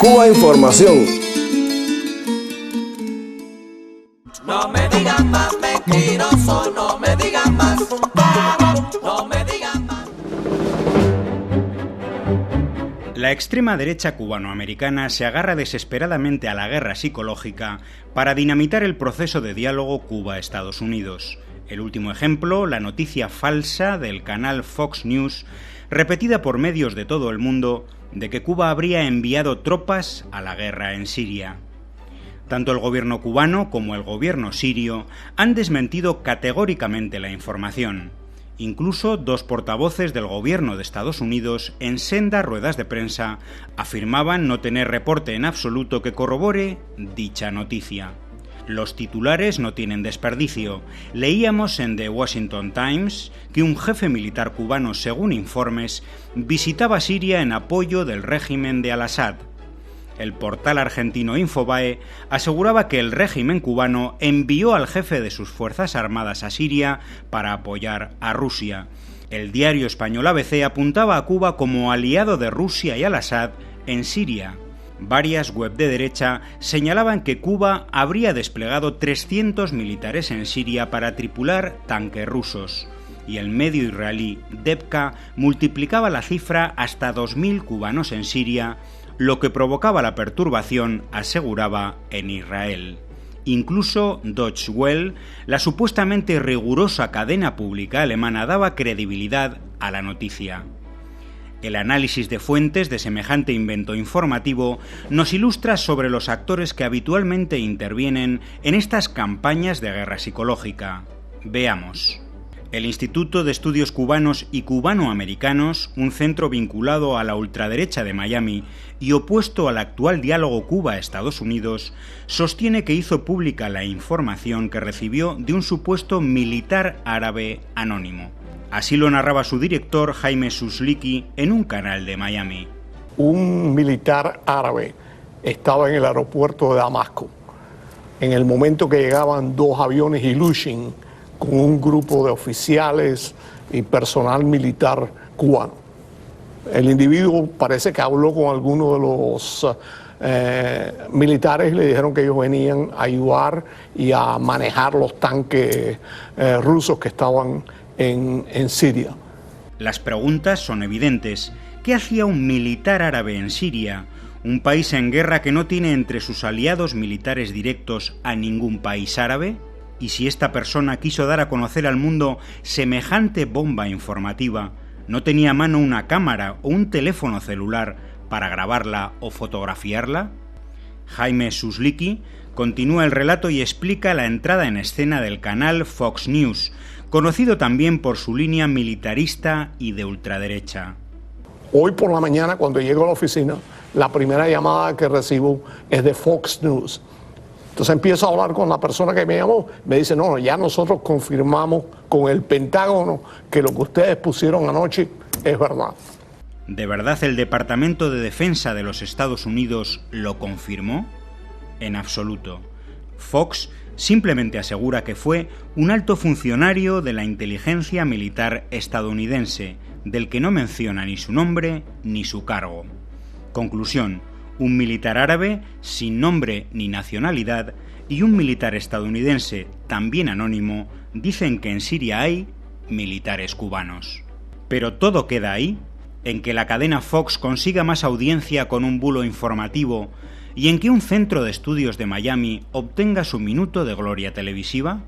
Cuba Información. No me digan más mentiroso, no me digan más, no me digan más. La extrema derecha cubanoamericana se agarra desesperadamente a la guerra psicológica para dinamitar el proceso de diálogo Cuba-Estados Unidos. El último ejemplo, la noticia falsa del canal Fox News, repetida por medios de todo el mundo, de que Cuba habría enviado tropas a la guerra en Siria. Tanto el gobierno cubano como el gobierno sirio han desmentido categóricamente la información. Incluso dos portavoces del gobierno de Estados Unidos, en sendas ruedas de prensa, afirmaban no tener reporte en absoluto que corrobore dicha noticia. Los titulares no tienen desperdicio. Leíamos en The Washington Times que un jefe militar cubano, según informes, visitaba Siria en apoyo del régimen de al-Assad. El portal argentino Infobae aseguraba que el régimen cubano envió al jefe de sus fuerzas armadas a Siria para apoyar a Rusia. El diario español ABC apuntaba a Cuba como aliado de Rusia y al-Assad en Siria. Varias web de derecha señalaban que Cuba habría desplegado 300 militares en Siria para tripular tanques rusos, y el medio israelí Debka multiplicaba la cifra hasta 2.000 cubanos en Siria, lo que provocaba la perturbación, aseguraba, en Israel. Incluso Deutsche Welle, la supuestamente rigurosa cadena pública alemana, daba credibilidad a la noticia. El análisis de fuentes de semejante invento informativo nos ilustra sobre los actores que habitualmente intervienen en estas campañas de guerra psicológica. Veamos. El Instituto de Estudios Cubanos y Cubanoamericanos, un centro vinculado a la ultraderecha de Miami y opuesto al actual diálogo Cuba-Estados Unidos, sostiene que hizo pública la información que recibió de un supuesto militar árabe anónimo. Así lo narraba su director, Jaime Suslicki, en un canal de Miami. Un militar árabe estaba en el aeropuerto de Damasco. En el momento que llegaban dos aviones Ilyushin con un grupo de oficiales y personal militar cubano. El individuo parece que habló con alguno de los militares y le dijeron que ellos venían a ayudar y a manejar los tanques rusos que estaban en Siria. Las preguntas son evidentes. ¿Qué hacía un militar árabe en Siria, un país en guerra que no tiene entre sus aliados militares directos a ningún país árabe? Y si esta persona quiso dar a conocer al mundo semejante bomba informativa, ¿no tenía a mano una cámara o un teléfono celular para grabarla o fotografiarla? Jaime Suslicki continúa el relato y explica la entrada en escena del canal Fox News, conocido también por su línea militarista y de ultraderecha. Hoy por la mañana, cuando llego a la oficina, la primera llamada que recibo es de Fox News. Entonces empiezo a hablar con la persona que me llamó, me dice, no, ya nosotros confirmamos con el Pentágono que lo que ustedes pusieron anoche es verdad. ¿De verdad el Departamento de Defensa de los Estados Unidos lo confirmó? En absoluto. Fox simplemente asegura que fue un alto funcionario de la inteligencia militar estadounidense, del que no menciona ni su nombre ni su cargo. Conclusión: un militar árabe sin nombre ni nacionalidad y un militar estadounidense también anónimo dicen que en Siria hay militares cubanos. Pero todo queda ahí, en que la cadena Fox consiga más audiencia con un bulo informativo y en que un centro de estudios de Miami obtenga su minuto de gloria televisiva.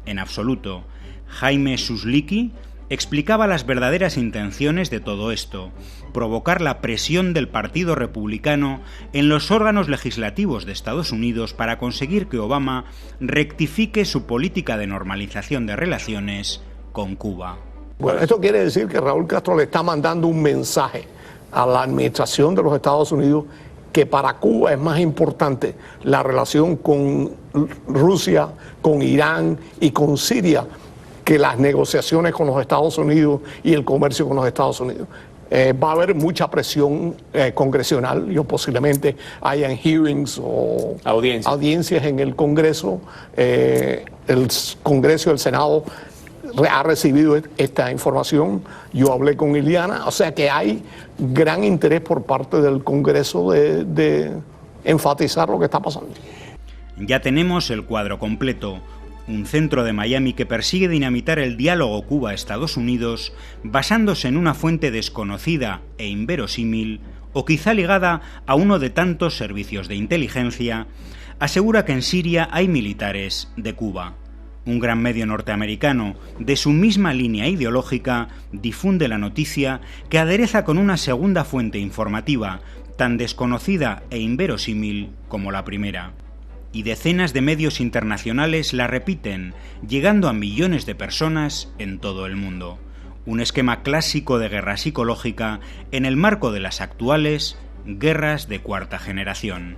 En absoluto. Jaime Suslicki explicaba las verdaderas intenciones de todo esto: provocar la presión del Partido Republicano en los órganos legislativos de Estados Unidos para conseguir que Obama rectifique su política de normalización de relaciones con Cuba. Bueno, esto quiere decir que Raúl Castro le está mandando un mensaje a la administración de los Estados Unidos que para Cuba es más importante la relación con Rusia, con Irán y con Siria que las negociaciones con los Estados Unidos y el comercio con los Estados Unidos. Va a haber mucha presión congresional, y posiblemente hayan hearings o audiencias en el Congreso. El Congreso y el Senado ha recibido esta información. Yo hablé con Ileana, o sea que hay gran interés por parte del Congreso de enfatizar lo que está pasando. Ya tenemos el cuadro completo. Un centro de Miami que persigue dinamitar el diálogo Cuba-Estados Unidos basándose en una fuente desconocida e inverosímil, o quizá ligada a uno de tantos servicios de inteligencia, asegura que en Siria hay militares de Cuba. Un gran medio norteamericano, de su misma línea ideológica, difunde la noticia que adereza con una segunda fuente informativa, tan desconocida e inverosímil como la primera. Y decenas de medios internacionales la repiten, llegando a millones de personas en todo el mundo. Un esquema clásico de guerra psicológica en el marco de las actuales guerras de cuarta generación.